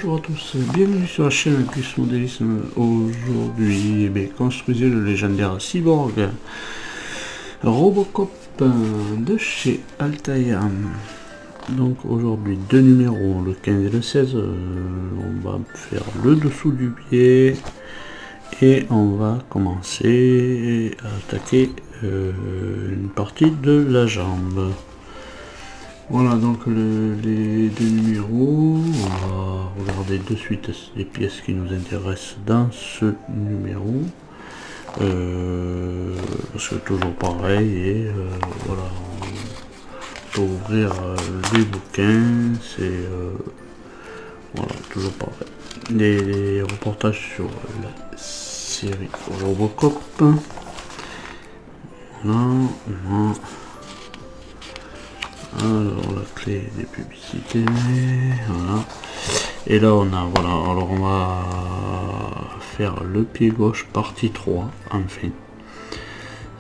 Bonjour à tous, bienvenue sur la chaîne Plus Modélisme. Aujourd'hui, construisez le légendaire cyborg Robocop de chez Altair. Donc aujourd'hui, deux numéros, le 15 et le 16. On va faire le dessous du pied et on va commencer à attaquer une partie de la jambe. Voilà donc les deux numéros. On va regarder de suite les pièces qui nous intéressent dans ce numéro, parce que toujours pareil. Et voilà, on peut ouvrir les bouquins, c'est voilà, toujours pareil, les reportages sur la série Robocop. Voilà. Alors la clé des publicités, voilà. Et là on a, voilà, alors on va faire le pied gauche partie 3, enfin.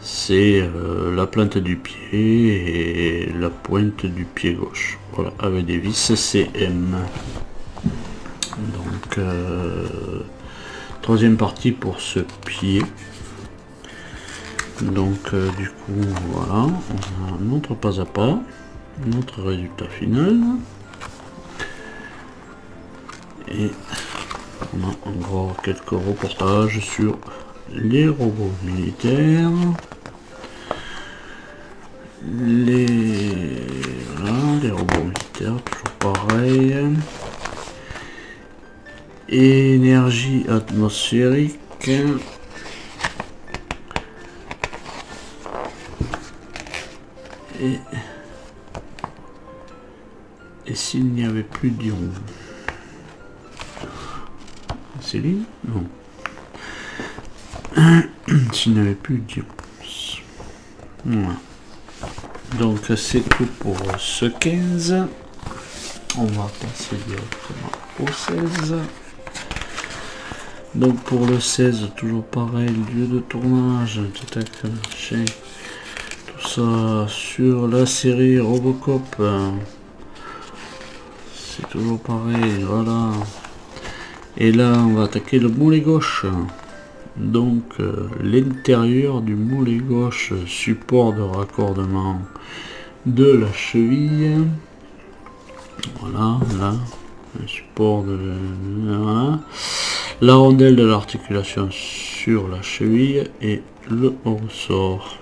C'est la plante du pied et la pointe du pied gauche, voilà, avec des vis CM. Donc troisième partie pour ce pied. Donc du coup voilà, on a notre pas à pas, notre résultat final, et on a encore quelques reportages sur les robots militaires, voilà, les robots militaires, toujours pareil, énergie atmosphérique, et s'il n'y avait plus d'ion, Céline, non, s'il n'y avait plus d'ion, voilà. Donc c'est tout pour ce 15. On va passer directement au 16. Donc pour le 16, toujours pareil, lieu de tournage, machin, tout ça sur la série Robocop. C'est toujours pareil, voilà. Et là on va attaquer le mollet gauche. Donc l'intérieur du mollet gauche, support de raccordement de la cheville. Voilà, là, un support de, voilà. La rondelle de l'articulation sur la cheville et le ressort.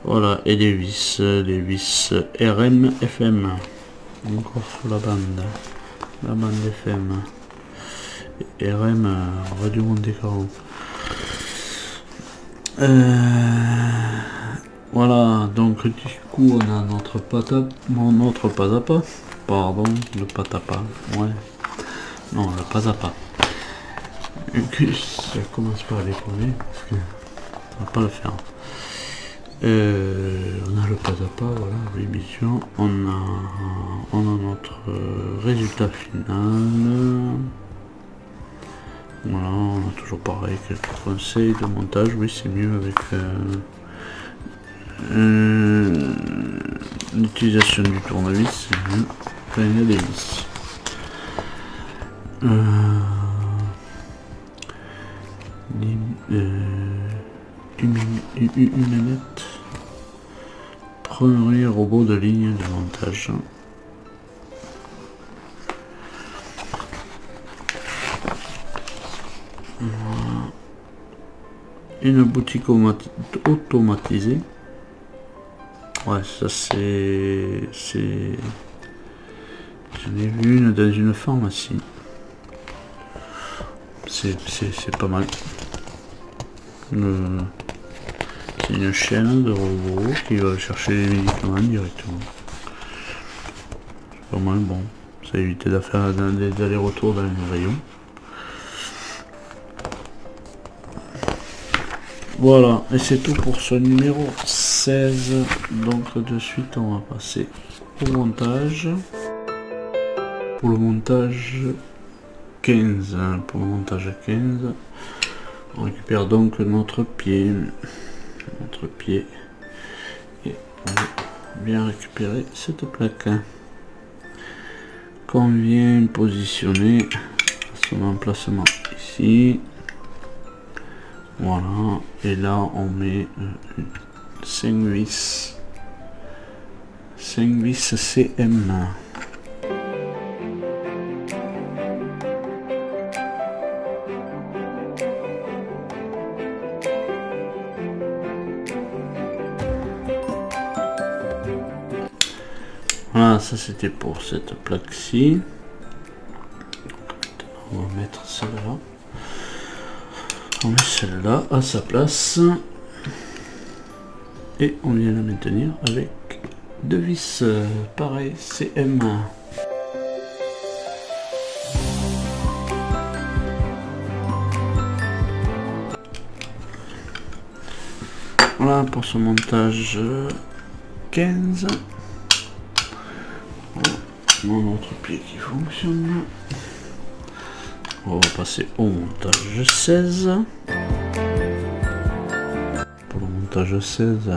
Voilà, et les vis RM FM. Encore sur la bande FM. Et RM Radio Monte Carlo. Voilà, donc du coup on a notre pas à pas, pardon, le pas à pas, ouais, non, le pas à pas. Ça commence par les premiers, parce que on va pas le faire. On a le pas à pas, voilà, l'émission, on a notre résultat final. Voilà, on a toujours pareil, quelques conseils de montage. Oui, c'est mieux avec l'utilisation du tournevis, c'est mieux quand il y a des vis. Humanote, premier robot de ligne de montage. Une boutique automatisée. Ouais, ça c'est... J'en ai vu une dans une pharmacie. C'est pas mal. C'est une chaîne de robots qui va chercher les médicaments directement. C'est pas mal, bon. Ça évite de faire des allers-retours dans les rayons. Voilà, et c'est tout pour ce numéro 16. Donc de suite on va passer au montage. Pour le montage 15. Pour le montage 15, on récupère donc notre pied. Et on va bien récupérer cette plaque. qu'on vient positionner son emplacement ici. Voilà, et là on met 5 vis CM. Voilà, ça c'était pour cette plaque-ci. On va mettre celle-là. On met celle-là à sa place. Et on vient la maintenir avec 2 vis pareil CM. Voilà pour ce montage 15. Mon autre pied qui fonctionne. On va passer au montage 16. Pour le montage 16,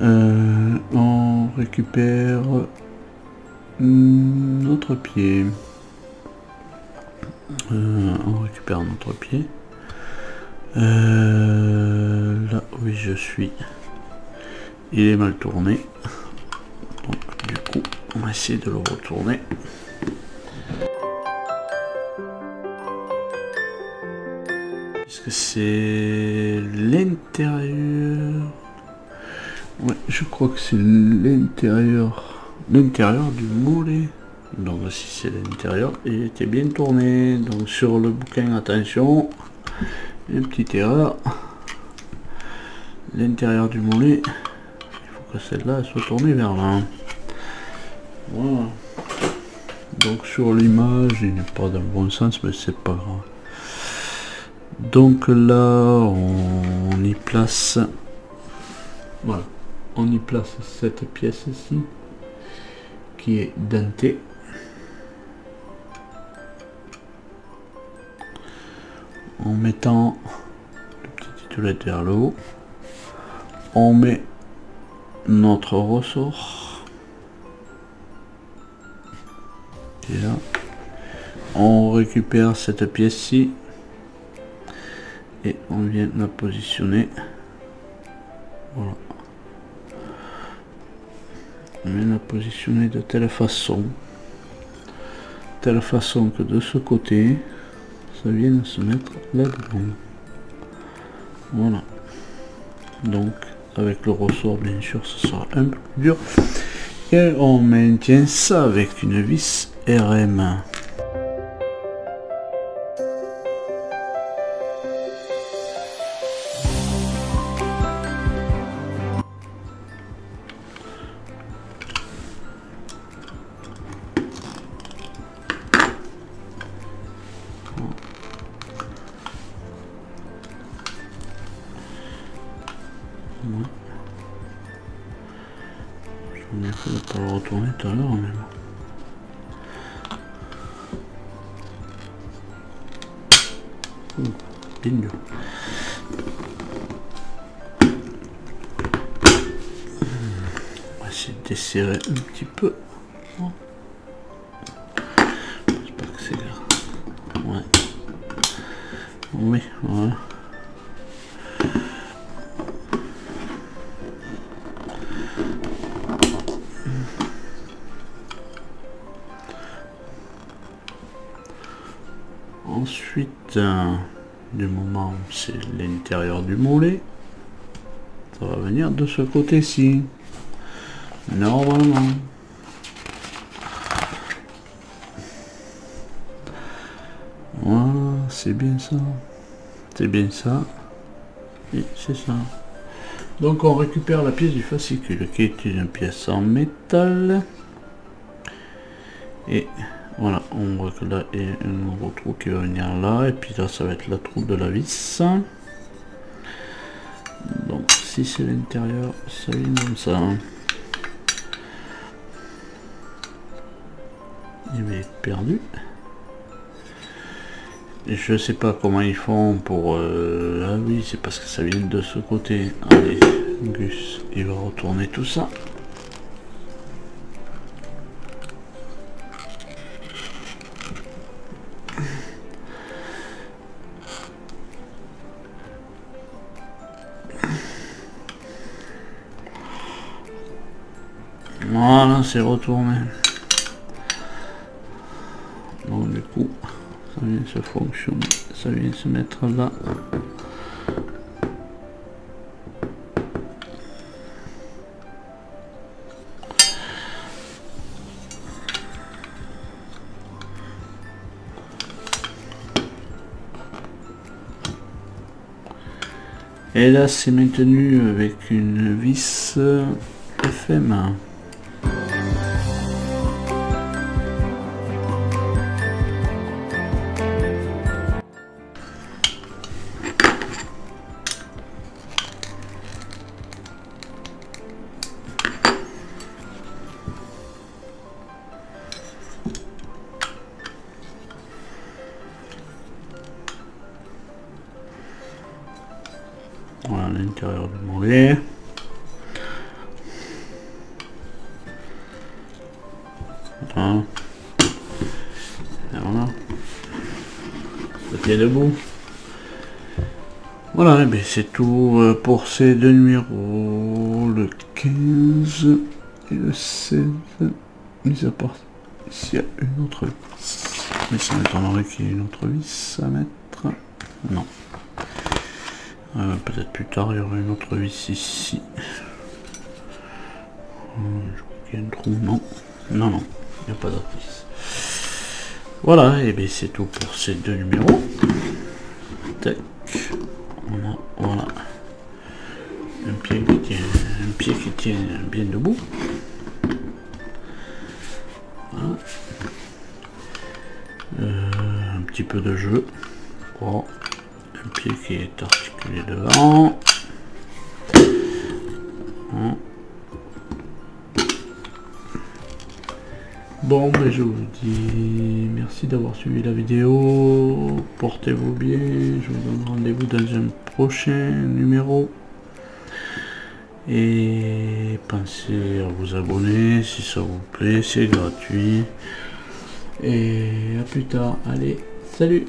on récupère notre pied. Là où je suis, il est mal tourné. Donc du coup, on va essayer de le retourner. Puisque c'est l'intérieur. Ouais, je crois que c'est l'intérieur du mollet. Donc si c'est l'intérieur, il était bien tourné. Donc sur le bouquin, attention, une petite erreur. L'intérieur du mollet, il faut que celle-là soit tournée vers là. Voilà. Donc sur l'image, il n'est pas dans le bon sens, mais c'est pas grave. Donc là, on y place, voilà, on y place cette pièce ici, qui est dentée. En mettant le petit titulette vers le haut, on met notre ressort. Et là, on récupère cette pièce-ci. Et on vient la positionner. Voilà. On vient la positionner de telle façon que de ce côté, ça vient se mettre là-dedans. Voilà. Donc, avec le ressort, bien sûr, ce sera un peu plus dur. Et on maintient ça avec une vis RM. Je vais pas le retourner tout à l'heure même. Bien dur. On va essayer de desserrer un petit peu. J'espère que c'est grave. Ouais. Oui, voilà. Ensuite, du moment où c'est l'intérieur du mollet, ça va venir de ce côté-ci, normalement. Voilà, c'est bien ça. C'est bien ça. Et c'est ça. Donc on récupère la pièce du fascicule, qui est une pièce en métal. Et voilà, on voit que là il y a un nouveau trou qui va venir là, et puis là ça va être la trou de la vis. Donc si c'est l'intérieur, ça vient comme ça. Il va être perdu. Et je sais pas comment ils font pour... Ah oui, c'est parce que ça vient de ce côté. Allez, Gus, il va retourner tout ça. Voilà, c'est retourné. Donc du coup, ça vient se fonctionner, ça vient se mettre là. Et là, c'est maintenu avec une vis FM. Voilà l'intérieur du mollet. Voilà. Et voilà. Ça tient debout. Voilà, et bien c'est tout pour ces deux numéros, le 15 et le 16. Mis à part s'il y a une autre vis. Mais ça m'étonnerait qu'il y ait une autre vis à mettre. Non. Peut-être plus tard il y aura une autre vis ici. Je crois qu'il y a un trou. Non. Non, non. Il n'y a pas d'autre vis. Voilà, et bien c'est tout pour ces deux numéros. Tac. On a, voilà. Un pied qui tient bien debout. Voilà. Un petit peu de jeu. Oh. Un pied qui est articulé devant. Bon, ben je vous dis merci d'avoir suivi la vidéo. Portez-vous bien. Je vous donne rendez-vous dans un prochain numéro. Et pensez à vous abonner si ça vous plaît. C'est gratuit. Et à plus tard. Allez, salut!